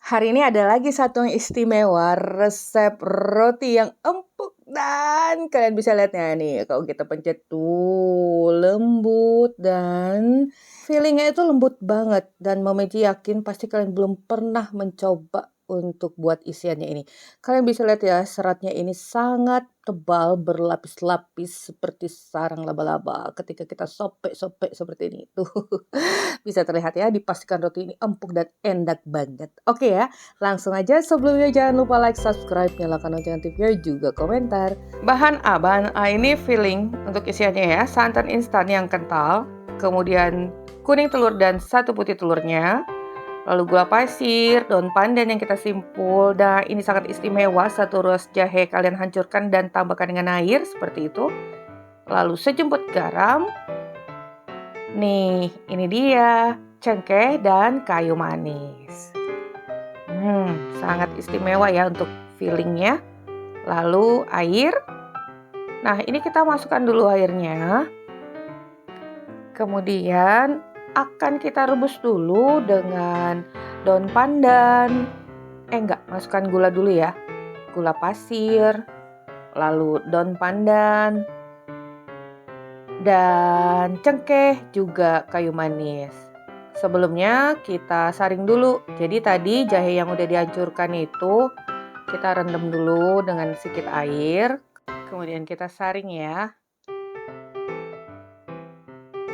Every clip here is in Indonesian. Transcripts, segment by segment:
Hari ini ada lagi satu yang istimewa, resep roti yang empuk dan kalian bisa lihatnya nih, kalau kita pencet tuh lembut dan feelingnya itu lembut banget dan Mamaji yakin pasti kalian belum pernah mencoba untuk buat isiannya ini. Kalian bisa lihat ya, seratnya ini sangat tebal berlapis-lapis seperti sarang laba-laba ketika kita sobek-sobek seperti ini. Tuh, bisa terlihat ya, dipastikan roti ini empuk dan enak banget. Oke ya, langsung aja sebelumnya jangan lupa like, subscribe, nyalakan lonceng TV juga komentar. Bahan A ini filling untuk isiannya ya, santan instan yang kental, kemudian kuning telur dan 1 putih telurnya, lalu gula pasir, daun pandan yang kita simpul. Nah, ini sangat istimewa, 1 ruas jahe kalian hancurkan dan tambahkan dengan air seperti itu. Lalu sejumput garam. Nih, ini dia cengkeh dan kayu manis. Sangat istimewa ya untuk fillingnya. Lalu air. Nah, ini kita masukkan dulu airnya. Kemudian akan kita rebus dulu dengan daun pandan. Enggak, masukkan gula dulu ya. Gula pasir, lalu daun pandan, dan cengkeh juga kayu manis. Sebelumnya kita saring dulu. Jadi tadi jahe yang udah dihancurkan itu kita rendam dulu dengan sedikit air. Kemudian kita saring ya.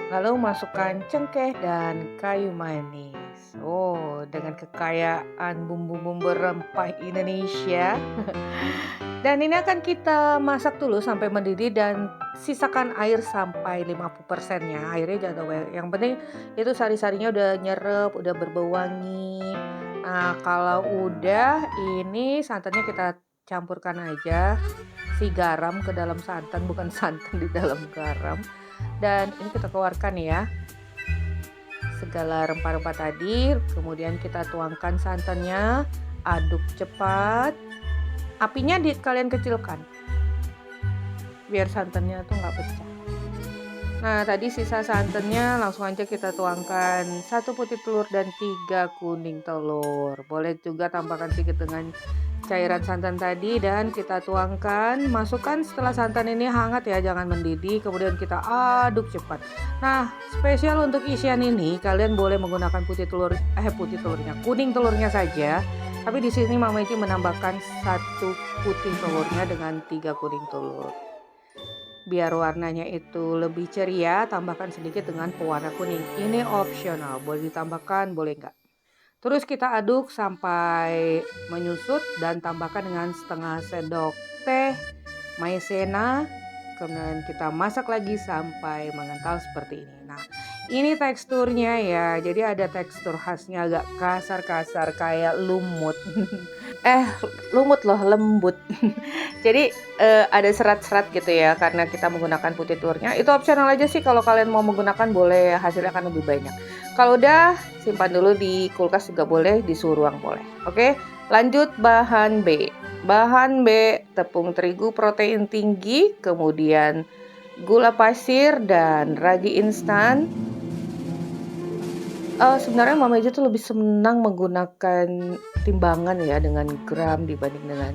Lalu masukkan cengkeh dan kayu manis. Oh, dengan kekayaan bumbu-bumbu rempah Indonesia. Dan ini akan kita masak dulu sampai mendidih dan sisakan air sampai 50%-nya. Airnya jangan banyak. Yang penting itu sari-sarinya udah nyerep, udah berbau wangi. Nah, kalau udah ini santannya kita campurkan aja si garam ke dalam santan, bukan santan di dalam garam. Dan ini kita keluarkan ya segala rempah-rempah tadi. Kemudian kita tuangkan santannya, aduk cepat. Apinya kalian kecilkan biar santannya tuh nggak pecah. Nah, tadi sisa santannya langsung aja kita tuangkan 1 putih telur dan 3 kuning telur. Boleh juga tambahkan sedikit dengan cairan santan tadi dan kita tuangkan. Masukkan setelah santan ini hangat ya, jangan mendidih. Kemudian kita aduk cepat. Nah, spesial untuk isian ini kalian boleh menggunakan kuning telurnya saja. Tapi di sini Mama Eci menambahkan 1 putih telurnya dengan 3 kuning telur. Biar warnanya itu lebih ceria, tambahkan sedikit dengan pewarna kuning. Ini opsional, boleh ditambahkan, boleh enggak. Terus kita aduk sampai menyusut dan tambahkan dengan setengah sendok teh maizena. Kemudian kita masak lagi sampai mengental seperti ini. Nah, ini teksturnya ya. Jadi ada tekstur khasnya agak kasar-kasar kayak lumut. Lumut loh, lembut. Jadi ada serat-serat gitu ya karena kita menggunakan putih telurnya. Itu opsional aja sih, kalau kalian mau menggunakan boleh, hasilnya akan lebih banyak. Kalau udah simpan dulu di kulkas juga boleh, di suhu ruang boleh. Oke, lanjut bahan B. Bahan B, tepung terigu protein tinggi, kemudian gula pasir dan ragi instan. Sebenarnya Mama Eci tuh lebih senang menggunakan timbangan ya dengan gram dibanding dengan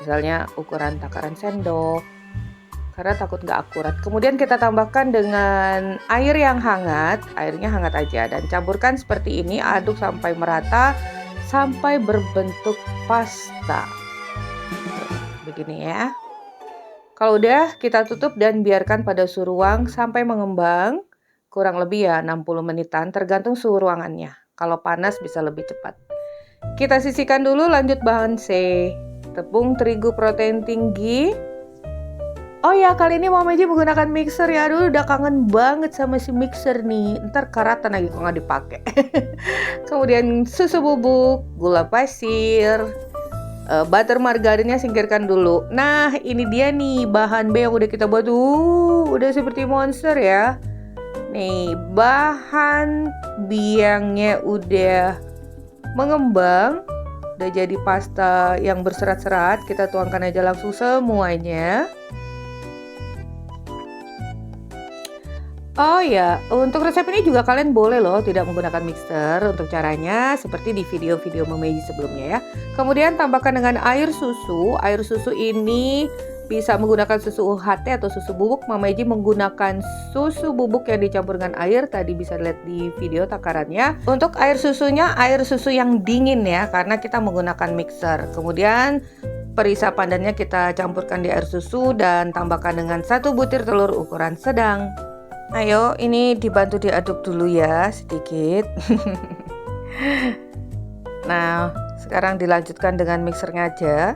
misalnya ukuran takaran sendok, karena takut nggak akurat. Kemudian kita tambahkan dengan air yang hangat, airnya hangat aja dan campurkan seperti ini, aduk sampai merata sampai berbentuk pasta. Begini ya. Kalau udah kita tutup dan biarkan pada suhu ruang sampai mengembang, kurang lebih ya 60 menitan tergantung suhu ruangannya. Kalau panas bisa lebih cepat. Kita sisihkan dulu, lanjut bahan C. Tepung terigu protein tinggi. Oh ya, kali ini Mama Eci menggunakan mixer ya. Aduh, udah kangen banget sama si mixer nih. Ntar karatan lagi kalau nggak dipakai. Kemudian susu bubuk, gula pasir, butter margarinnya singkirkan dulu. Nah, ini dia nih bahan B yang udah kita buat. Udah seperti monster ya. Nih, bahan biangnya udah mengembang. Udah jadi pasta yang berserat-serat. Kita tuangkan aja langsung semuanya. Oh ya, untuk resep ini juga kalian boleh loh tidak menggunakan mixer untuk caranya seperti di video-video memeji sebelumnya ya. Kemudian tambahkan dengan air susu. Air susu ini bisa menggunakan susu UHT atau susu bubuk. Memeji menggunakan susu bubuk yang dicampur dengan air. Tadi bisa lihat di video takarannya. Untuk air susunya, air susu yang dingin ya, karena kita menggunakan mixer. Kemudian perisa pandannya kita campurkan di air susu dan tambahkan dengan 1 butir telur ukuran sedang. Ayo, ini dibantu diaduk dulu ya sedikit. Nah, sekarang dilanjutkan dengan mixernya aja.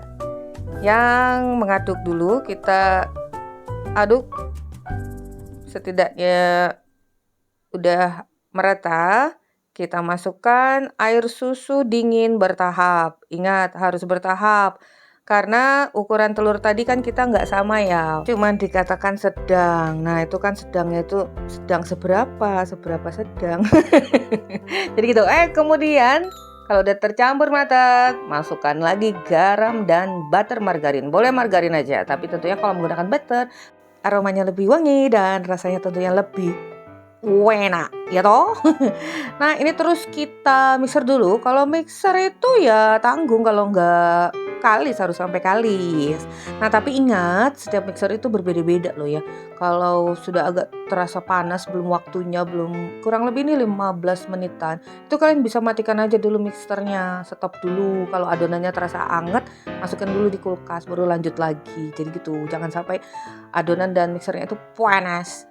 Yang mengaduk dulu kita aduk setidaknya udah merata. Kita masukkan air susu dingin bertahap. Ingat, harus bertahap. Karena ukuran telur tadi kan kita nggak sama ya, cuman dikatakan sedang. Nah itu kan sedangnya itu sedang seberapa sedang. Jadi gitu. Kemudian kalau udah tercampur mata, masukkan lagi garam dan butter margarin. Boleh margarin aja, tapi tentunya kalau menggunakan butter, aromanya lebih wangi dan rasanya tentunya lebih enak, ya toh. Nah ini terus kita mixer dulu. Kalau mixer itu ya tanggung kalau nggak kalis, harus sampai kalis. Nah tapi ingat setiap mixer itu berbeda-beda loh ya. Kalau sudah agak terasa panas belum waktunya, belum kurang lebih ini 15 menitan, itu kalian bisa matikan aja dulu mixernya, stop dulu. Kalau adonannya terasa anget, masukkan dulu di kulkas baru lanjut lagi. Jadi gitu, jangan sampai adonan dan mixernya itu panas.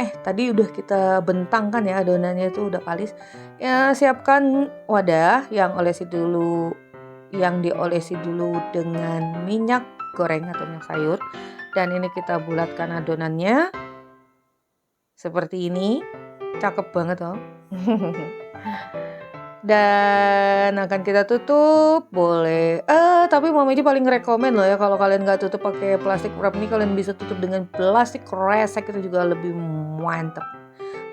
Tadi udah kita bentangkan ya adonannya itu udah kalis. Ya, siapkan wadah yang diolesi dulu dengan minyak goreng atau minyak sayur. Dan ini kita bulatkan adonannya. Seperti ini. Cakep banget toh. Dan akan kita tutup, boleh. Tapi Mama Iji paling rekomen loh ya, kalau kalian nggak tutup pakai plastik wrap ini, kalian bisa tutup dengan plastik kresek, itu juga lebih mantep,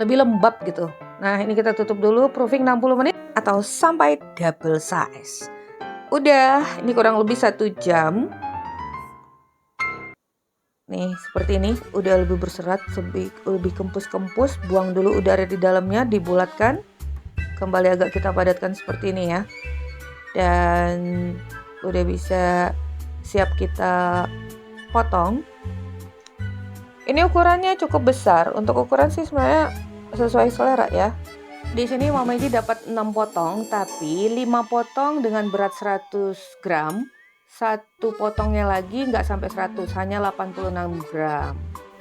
lebih lembab gitu. Nah ini kita tutup dulu, proofing 60 menit atau sampai double size. Udah, ini kurang lebih 1 jam. Nih seperti ini, udah lebih berserat, lebih kempus-kempus. Buang dulu udara di dalamnya, dibulatkan. Kembali agak kita padatkan seperti ini ya. Dan udah bisa siap kita potong. Ini ukurannya cukup besar. Untuk ukuran sih sebenarnya sesuai selera ya. Di sini Mama Iji dapat 6 potong, tapi 5 potong dengan berat 100 gram. 1 potongnya lagi nggak sampai 100, hanya 86 gram.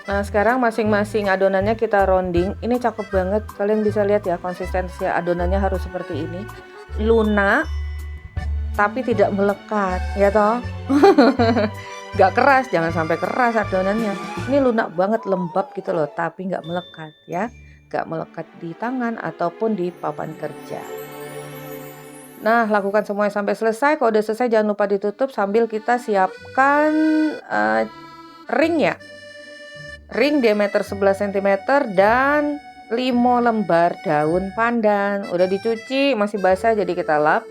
Nah sekarang masing-masing adonannya kita rounding. Ini cakep banget, kalian bisa lihat ya konsistensi adonannya harus seperti ini. Lunak tapi tidak melekat, ya toh. Gak keras, jangan sampai keras adonannya. Ini lunak banget, lembab gitu loh, tapi gak melekat ya. Gak melekat di tangan ataupun di papan kerja. Nah lakukan semuanya sampai selesai. Kalau udah selesai jangan lupa ditutup sambil kita siapkan ringnya. Ring diameter 11 cm dan 5 lembar daun pandan. Udah dicuci, masih basah jadi kita lap.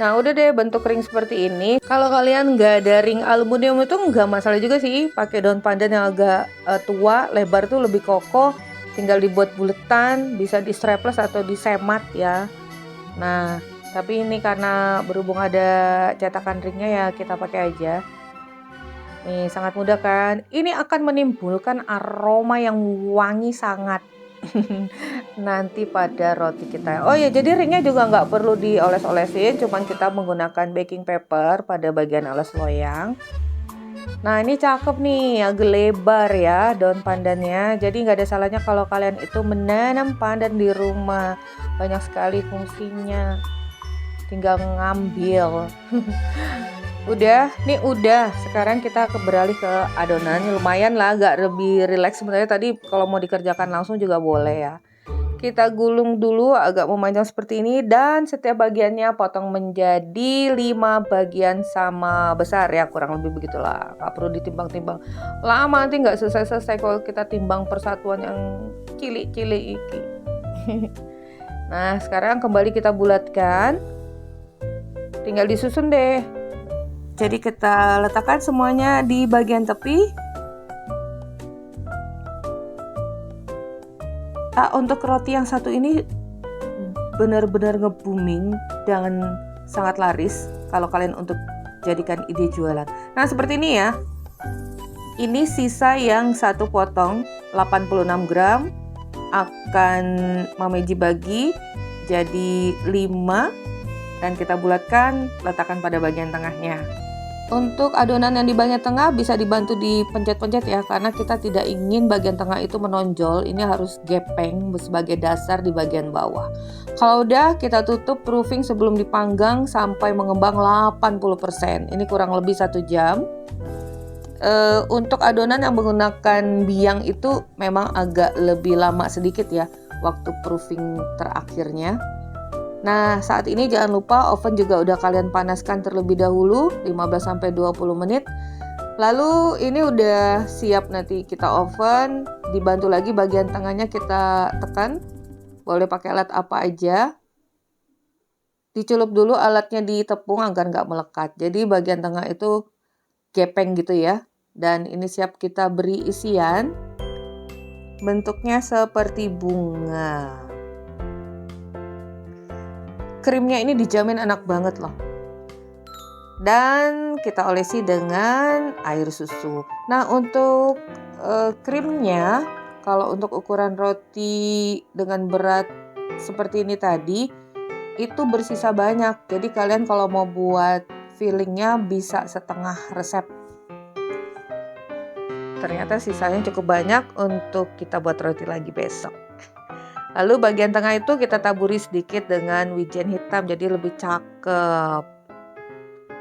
Nah udah deh bentuk ring seperti ini. Kalau kalian nggak ada ring aluminium itu nggak masalah juga sih. Pakai daun pandan yang agak tua, lebar tuh lebih kokoh. Tinggal dibuat buletan, bisa di strapless atau disemat ya. Nah tapi ini karena berhubung ada cetakan ringnya ya kita pakai aja. Nih sangat mudah kan? Ini akan menimbulkan aroma yang wangi sangat nanti pada roti kita. Oh ya, jadi ringnya juga nggak perlu dioles-olesin, cuman kita menggunakan baking paper pada bagian alas loyang. Nah ini cakep nih, agak lebar ya daun pandannya. Jadi nggak ada salahnya kalau kalian itu menanam pandan di rumah. Banyak sekali fungsinya. Tinggal ngambil. Udah, sekarang kita beralih ke adonannya. Lumayan lah, agak lebih rileks sebenarnya. Tadi kalau mau dikerjakan langsung juga boleh ya. Kita gulung dulu agak memanjang seperti ini. Dan setiap bagiannya potong menjadi 5 bagian sama besar ya. Kurang lebih begitulah, gak perlu ditimbang-timbang. Lama nanti gak selesai-selesai kalau kita timbang persatuan yang cilik-cilik iki. Nah sekarang kembali kita bulatkan. Tinggal disusun deh. Jadi kita letakkan semuanya di bagian tepi. Untuk roti yang satu ini benar-benar nge-booming dan sangat laris kalau kalian untuk jadikan ide jualan. Nah, seperti ini ya. Ini sisa yang satu potong 86 gram akan Mameji bagi jadi 5 dan kita bulatkan, letakkan pada bagian tengahnya. Untuk adonan yang di bagian tengah bisa dibantu dipencet-pencet ya, karena kita tidak ingin bagian tengah itu menonjol. Ini harus gepeng sebagai dasar di bagian bawah. Kalau udah, kita tutup proofing sebelum dipanggang sampai mengembang 80%. Ini kurang lebih 1 jam. Untuk adonan yang menggunakan biang itu memang agak lebih lama sedikit ya, waktu proofing terakhirnya. Nah, saat ini jangan lupa oven juga udah kalian panaskan terlebih dahulu 15-20 menit. Lalu ini udah siap nanti kita oven, dibantu lagi bagian tengahnya kita tekan. Boleh pakai alat apa aja. Dicelup dulu alatnya di tepung agar nggak melekat. Jadi bagian tengah itu gepeng gitu ya. Dan ini siap kita beri isian. Bentuknya seperti bunga. Krimnya ini dijamin enak banget loh. Dan kita olesi dengan air susu. Nah, untuk krimnya, kalau untuk ukuran roti dengan berat seperti ini tadi, itu bersisa banyak. Jadi kalian kalau mau buat fillingnya bisa setengah resep. Ternyata sisanya cukup banyak untuk kita buat roti lagi besok. Lalu bagian tengah itu kita taburi sedikit dengan wijen hitam jadi lebih cakep.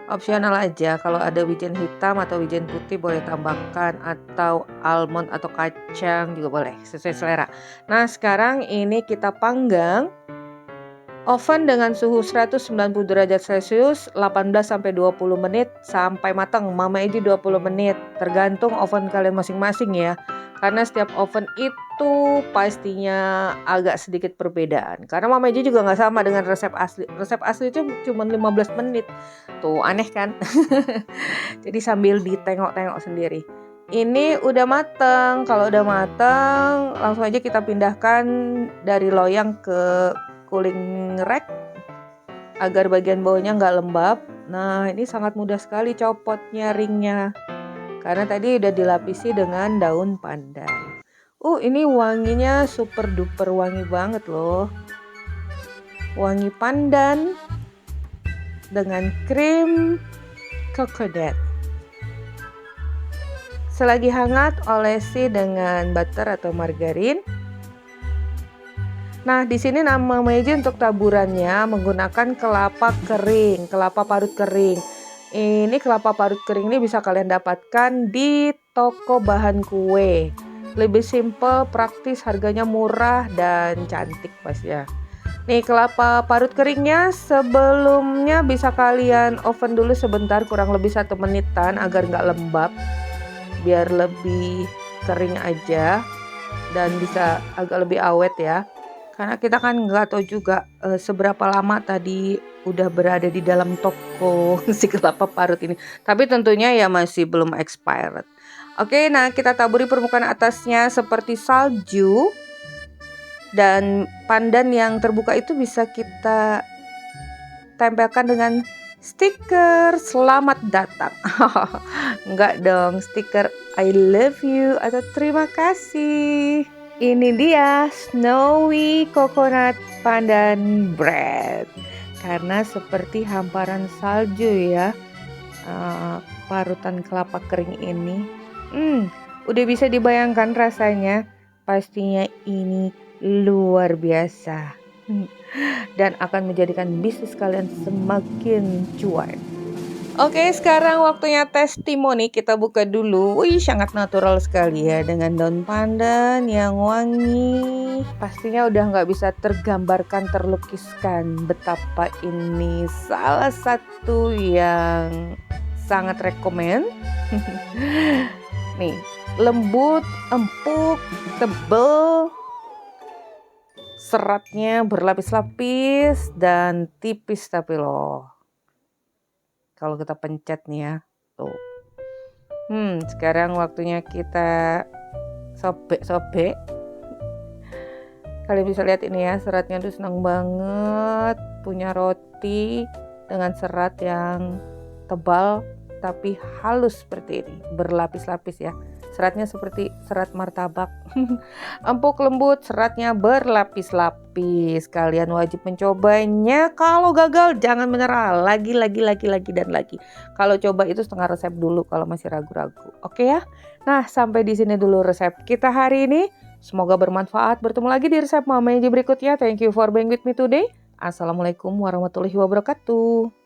Opsional aja, kalau ada wijen hitam atau wijen putih boleh tambahkan, atau almond atau kacang juga boleh, sesuai selera. Nah, sekarang ini kita panggang. Oven dengan suhu 190 derajat Celcius 18-20 menit sampai matang. Mameji 20 menit, tergantung oven kalian masing-masing ya. Karena setiap oven itu pastinya agak sedikit perbedaan. Karena Mameji juga nggak sama dengan resep asli. Resep asli itu cuma 15 menit. Tuh aneh kan? Jadi sambil ditengok-tengok sendiri. Ini udah mateng. Kalau udah mateng, langsung aja kita pindahkan dari loyang ke cooling rack agar bagian bawahnya nggak lembab. Nah, ini sangat mudah sekali copotnya ringnya. Karena tadi udah dilapisi dengan daun pandan. Ini wanginya super duper wangi banget loh. Wangi pandan dengan krim coconut. Selagi hangat, olesi dengan butter atau margarin. Nah, di sini nama Mameji untuk taburannya menggunakan kelapa kering, kelapa parut kering. Ini kelapa parut kering ini bisa kalian dapatkan di toko bahan kue. Lebih simple, praktis, harganya murah dan cantik pas ya. Nih, kelapa parut keringnya sebelumnya bisa kalian oven dulu sebentar, kurang lebih 1 menitan agar nggak lembab. Biar lebih kering aja dan bisa agak lebih awet ya. Karena kita kan nggak tahu juga seberapa lama tadi udah berada di dalam toko si kelapa parut ini. Tapi tentunya ya masih belum expired. Oke, nah kita taburi permukaan atasnya seperti salju. Dan pandan yang terbuka itu bisa kita tempelkan dengan stiker selamat datang. Enggak dong, stiker I love you atau terima kasih. Ini dia snowy coconut pandan bread. Karena seperti hamparan salju ya, parutan kelapa kering ini. Udah bisa dibayangkan rasanya. Pastinya ini luar biasa. Dan akan menjadikan bisnis kalian semakin cuan. Oke, sekarang waktunya testimoni. Kita buka dulu. Wih, sangat natural sekali ya, dengan daun pandan yang wangi. Pastinya udah nggak bisa tergambarkan, terlukiskan betapa ini salah satu yang sangat rekomen. Nih, lembut, empuk, tebel. Seratnya berlapis-lapis dan tipis tapi loh. Kalau kita pencet nih ya, tuh. Sekarang waktunya kita sobek-sobek. Kalian bisa lihat ini ya, seratnya tuh senang banget punya roti dengan serat yang tebal tapi halus seperti ini, berlapis-lapis ya. Seratnya seperti serat martabak. Empuk lembut, seratnya berlapis-lapis. Kalian wajib mencobanya. Kalau gagal jangan menyerah. Lagi dan lagi. Kalau coba itu setengah resep dulu kalau masih ragu-ragu. Oke ya? Nah, sampai di sini dulu resep kita hari ini. Semoga bermanfaat. Bertemu lagi di resep Mama Eji berikutnya. Thank you for being with me today. Assalamualaikum warahmatullahi wabarakatuh.